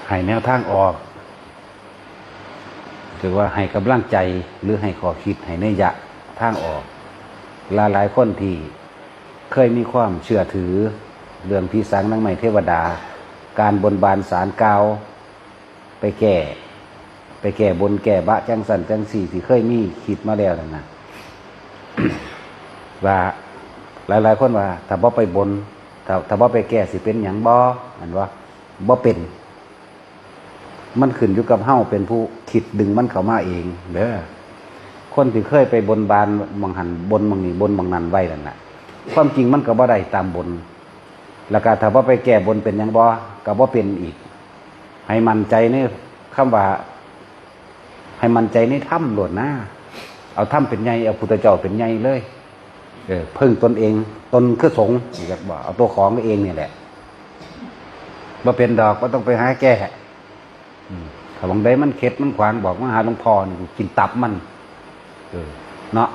ให้แนวทางออกถือว่าให้กำลังใจหรือให้ข้อคิดให้นัยยะทางออกหลายคนที่เคยมีความเชื่อถือเรื่องผีสางนางไม้เทวดาการบนบานศาลกล่าวไปแก่บนแก่บะจังสันจังสี่ที่เคยมีคิดมาแล้วนั่นนะ ว่าหลายคนว่าถ้าบ่ไปบนถ้าบ่ไปแก่สิเป็นหยังบ่อันว่าบ่เป็นมันขึ้นอยู่กับเฮาเป็นผู้คิดดึงมันเข้ามาเองเด้อคนที่เคยไปบนบานบางหันบนบางนี้บนบางนั้นไว้นั่นน่ะความจริงมันก็บ่ได้ตามบนแล้วก็ถ้าบ่ไปแก้บนเป็นหยังบ่ก็บ่เป็นอีกให้มั่นใจในคำว่าให้มั่นใจในธรรมโลดนะเอาธรรมเป็นใหญ่เอาพุทธเจ้าเป็นใหญ่เลยพึ่งตนเองตนคือสงฆ์อยากบอกเอาตัวของเองนี่แหละบ่เป็นดอกก็ต้องไปหาแก้ถ้าบางใดมันเข็ดมันขวางบอกมาหาหลวงพ่อนี่กินตับมันเนาะ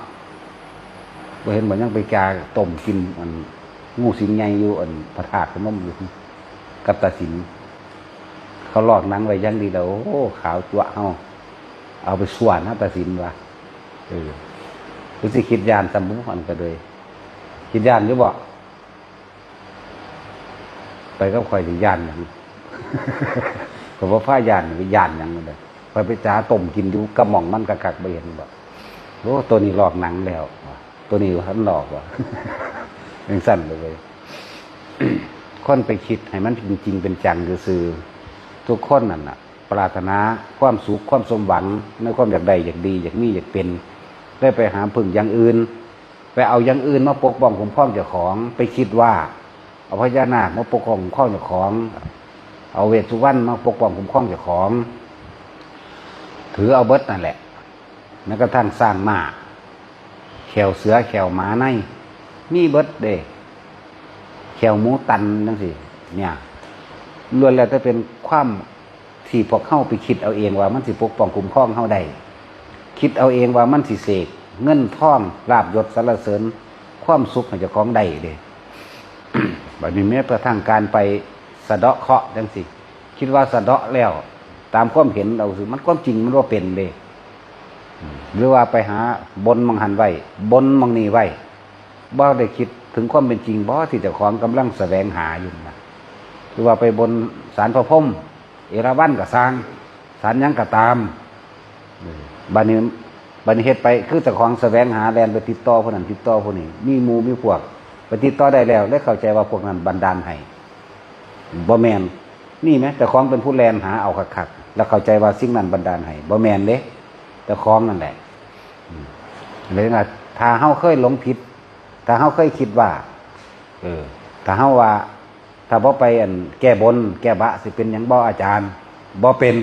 บ่เห็นบ่ยังไปกาต้มกินอันงูสิงใหญ่อยู่อันพระธาตุพนมอยู่กับตาสินเขาลอกหนังไว้ยังดีแล้วโอ้ขาวจั่วเฮาเอาไปส่วนนะตาสินว่ะรู้สิคิดยานสมมุติอันก็เลยคิดยานอยู่บ่ไปก็คอยสิยานหยังก็บ่พายานไปยานหยังนั่นแหละไปจ้าต้มกินอยู่กระหม่องมันกักๆบ่เห็นบ่โอ้ตัวนี้ลอกหนังแล้วตัวนี้หันหลอกว่ะยังสั่นเลยคนไปคิดให้มันจริงๆเป็นจังซื่อทุกคนนั่นน่ะปรารถนาความสุขความสมหวังในความอยากได้อยากดีอยากมีอยากเป็นได้ไปหาพึ่งอย่างอื่นไปเอาอย่างอื่นมาปกป้องคุ้มครองเจ้าของไปคิดว่าเอาพญานาคมาปกป้องคุ้มครองเจ้าของเอาเวสสุวรรณมาปกป้องคุ้มครองเจ้าของถือเอาเบิดนั่นแหละแล้วก็ท่านสร้างม้าแขวเสือแขวหมาในมีเบิดเด้แขวหมูตันนั่นสิเนี่ยล้วนแล้วจะเป็นความที่พวกเข้าไปคิดเอาเองว่ามันสิปกป้องคุ้มครองเข้าได้คิดเอาเองว่ามันสิเสกเงินทองลาภยศสรรเสริญความสุขให้เจ้าของได้เด้ บัดนี้แม้กระทั่งการไปสะเดาะเคราะห์จังสิคิดว่าสะเดาะแล้วตามความเห็นเราสิมันความจริงมันว่าเป็นเด้หรือว่าไปหาบนมังหันไว้บนมังนีไว้บ่ได้คิดถึงความเป็นจริงบ่ที่เจ้าของกำลังแสวงหาอยู่นะหรือว่าไปบนศาลพระพรหมเอราวัณก็สร้างศาลยังก็ตามบัดนี้เฮ็ดไปคือเจ้าของแสวงหาแลนไปติดต่อผู้นั้นติดต่อผู้นี้มีหมู่มีพวกไปติดต่อได้แล้วได้เข้าใจว่าพวกนั้นบันดาลให้บ่แม่นนี่ไหมเจ้าของเป็นผู้แลนหาเอาคักๆแล้วเข้าใจว่าสิ่งนั้นบันดาลให้บ่แม่นเด้เจ้าของนั่นแหละเลยนะถ้าเฮาเคยหลงผิดถ้าเฮาเคยคิดว่าถ้าเฮาว่าถ้าบ่ไปแก้บนแก้บะสิเป็นหยังบ่อาจารย์บ่เป็น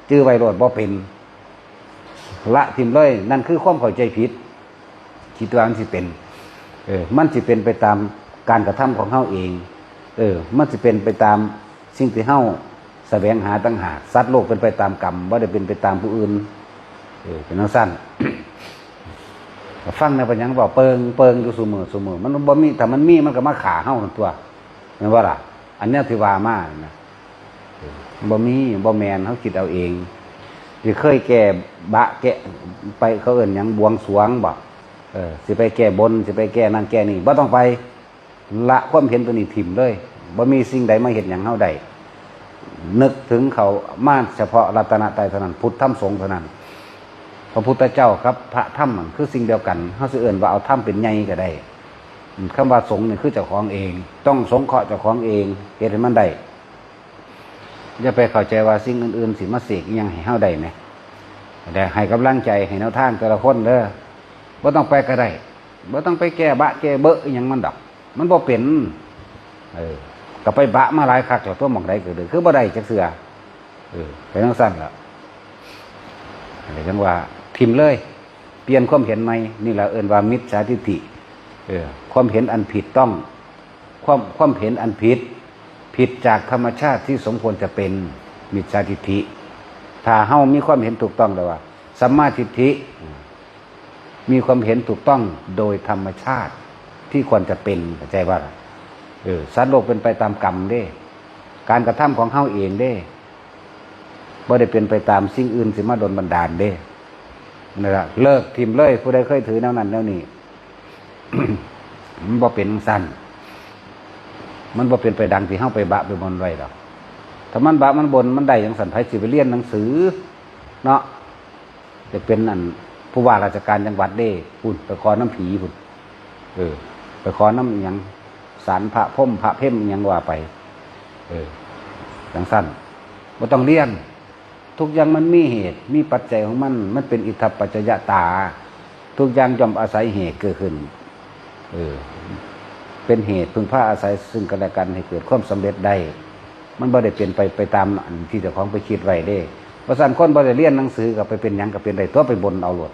จื้อไว้โลดบ่เป็นละทิมเลยนั่นคือความเข้าใจผิดคิดว่ามันสิเป็นมันสิเป็นไปตามการกระทำของเฮาเองมันสิเป็นไปตามสิ่งที่เฮาแสวงหาต่างหากสัตว์โลกเป็นไปตามกรรมบ่ได้เป็นไปตามผู้อื่นเป็นจังซั่น ฟังในปัญญาบอกเปิงอยู่เสมอมันบ่มีถ้ามันมีมันก็มาขาเฮานั่นตัวแม่นว่าล่ะอันเนี้ยที่ว่ามานะบ่มีบ่แม่นเฮาคิดเอาเองที่เคยแก้บะแก้ไปเขาเอิ้นหยังบวงสรวงบ่สิไปแก้บนสิไปแก้นั่นแก้นี่บ่ต้องไปละความเห็นตัวนี้ถิ่มเลยบ่มีสิ่งใดมาเฮ็ดหยังเฮาได้นึกถึงเขามาเฉพาะรัตนตรัยเท่านั้นพุทธธรรมสงฆ์เท่านั้นพระพุทธเจ้าครับพระธรรมมันคือสิ่งเดียวกันเฮาสิเอิ้นว่าเอาธรรมเป็นใหญ่ก็ได้คำว่าสงฆ์นี่คือเจ้าของเองต้องสงเคราะห์เจ้าของเองเฮ็ดให้มันได้อย่าไปเข้าใจว่าสิ่งอื่นๆสิมาเสกอีหยังให้เฮาได้แหมแต่ให้กำลังใจให้แนวทางแต่ละคนเด้อบ่ต้องไปก็ได้บ่ต้องไปแก้บะแก้เบ้ออีหยังมันดอกมันบ่เป็นก็ไปบะมาหลายคักแล้วตัวหม่องใดก็ได้คือบ่ได้จักเทื่อเป็นจังซั่นล่ะอะไรจังว่าทิ่มเลยเปลี่ยนความเห็นใหม่นี่แหละเอิ้นว่ามิจฉาทิฏฐิความเห็นอันผิดต้องความเห็นอันผิดจากธรรมชาติที่สมควรจะเป็นมิจฉาทิฏฐิถ้าเฮามีความเห็นถูกต้องแล้วว่าสัมมาทิฏฐิมีความเห็นถูกต้องโดยธรรมชาติที่ควรจะเป็นเข้าใจว่าสัตว์โลกเป็นไปตามกรรมเด้การกระทำของเฮาเองเด้ บ่ได้เป็นไปตามสิ่งอื่นสิมาดลบันดาลเด้นั่นล่ะเลิกทิ่มเลยผู้ใดเคยถือแนวนั้นแนวนี้ มันบ่เป็นสั้นมันบ่เป็นไปดังที่เฮาไปบะไปบนไว้ดอกถ้ามันบะมันบนมันได้จังซั่นไผสิไปเรียนหนังสือเนาะจะเป็นอันผู้ว่าราชการจังหวัดเด้พุ่นไปขอน้ำผีพุ่นไปขอน้ำหยังศาลพระพรหมพระเพ่มหยังว่าไปจังซั่นบ่ต้องเรียนทุกอย่างมันมีเหตุมีปัจจัยของมันมันเป็นอิทธัปปัจจยตาทุกอย่างย่อมอาศัยเหตุเกิดขึ้นเป็นเหตุพึงพาอาศัยซึ่งกันและกันให้เกิดความสำเร็จได้มันบ่ได้เป็นไปตามอันที่เจ้าของไปคิดไว้เด้เพราะฉะนั้นคนบ่ได้เรียนหนังสือก็ไปเป็นหยังก็เป็นได้ตัวไปบนเอาโลด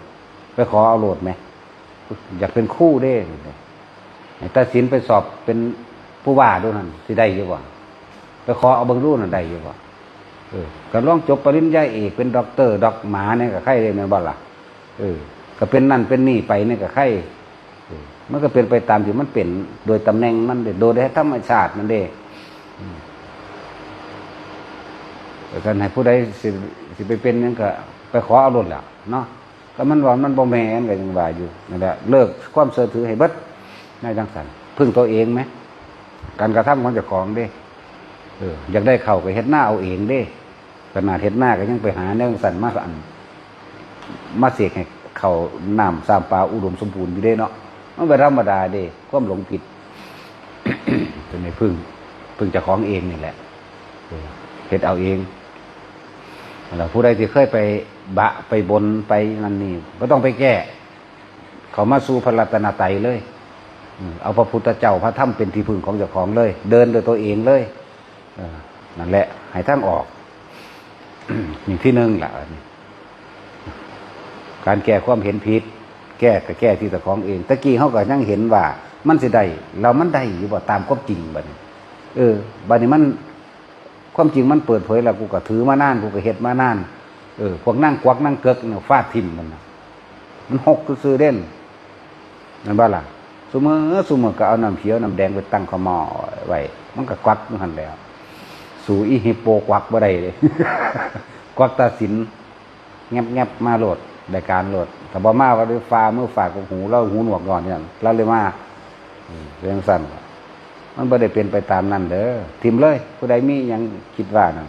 ไปขอเอาโลดไหมอยากเป็นครูเด้ตัดสินไปสอบเป็นผู้ว่าด้วยนั่นสิได้อยู่บ่ไปขอเอาเบิ่งรู้นั่นได้อยู่บ่ก็ลองจบปริญญาเอกเป็นด็อกเตอร์ด็อกหมาเนี่ยก็ใครได้แม่นบ่ล่ะก็เป็นนั่นเป็นนี่ไปเนี่ยก็ใครมันก็เป็นไปตามที่มันเป็นโดยตำแหน่งมันโดยธรรมชาติมันเด้แต่การให้ผู้ใดสิไปเป็นนั่นก็ไปขอเอารถแล้วเนาะก็มันว่ามันบ่แม่นก็ยังว่าอยู่นั่นแหละเลิกความเสื่อถือให้เบิดในจังสันพึ่งตัวเองไหมการกระทำของเจ้าของเด้อยากได้เข่าก็เฮ็ดหน้าเอาเองเด้ขนาดเฮ็ดหน้าก็ยังไปหาแนวสันมาสั่นมาเสกให้เข่าน้ำสามปลาอุดมสมบูรณ์อยู่เด้เนาะมันเป็นธรรมดาเด้ความหลงผิด เป็นในพึ่งเจ้าของเองนี่แหละเฮ็ดเอาเองแล้วผู้ใดที่เคยไปบะไปบนไปนั่นนี่ก็ต้องไปแก้เขามาสู่พระรัตนตรัยเลยเอาพระพุทธเจ้าพระธรรมเป็นที่พึ่งของเจ้าของเลยเดินโดยตัวเองเลยนั่นแหละให้ทางออก อย่างที่หนึ่งแหละการแก้ความเห็นผิดแก้ก็แก้ที่เจ้าของเองตะกี้เขาก็ยังเห็นว่ามันสิได้เรามันได้อยู่บ่ตามความจริงบัดนี้บัดนี้มันความจริงมันเปิดเผยแล้วกูก็ถือมานานกูก็เฮ็ดมานานพวกนั่งกวักนั่งเกิกเนี่ยฟาดทิ่มมันหกซื่อเด่นนั่นบ้าล่ะสมมติก็เอาน้ำเขียวน้ำแดงไปตั้งข้าวหม้อไว้มันก็กวักมันหันแล้วสู่อีฮิปโปกวักบ่ได้เลย กวักตาสินแงบมาโหลดรายการโหลดแต่บ่มาว่าด้วยฟ้าเมื่อฝากกับหูเราหูหนวกก่อนเนี่ยเราเลยมาเรื่องสั้นมันบ่ได้เป็นไปตามนั้นเด้อทิมเลยผู้ใดมียังคิดว่านะ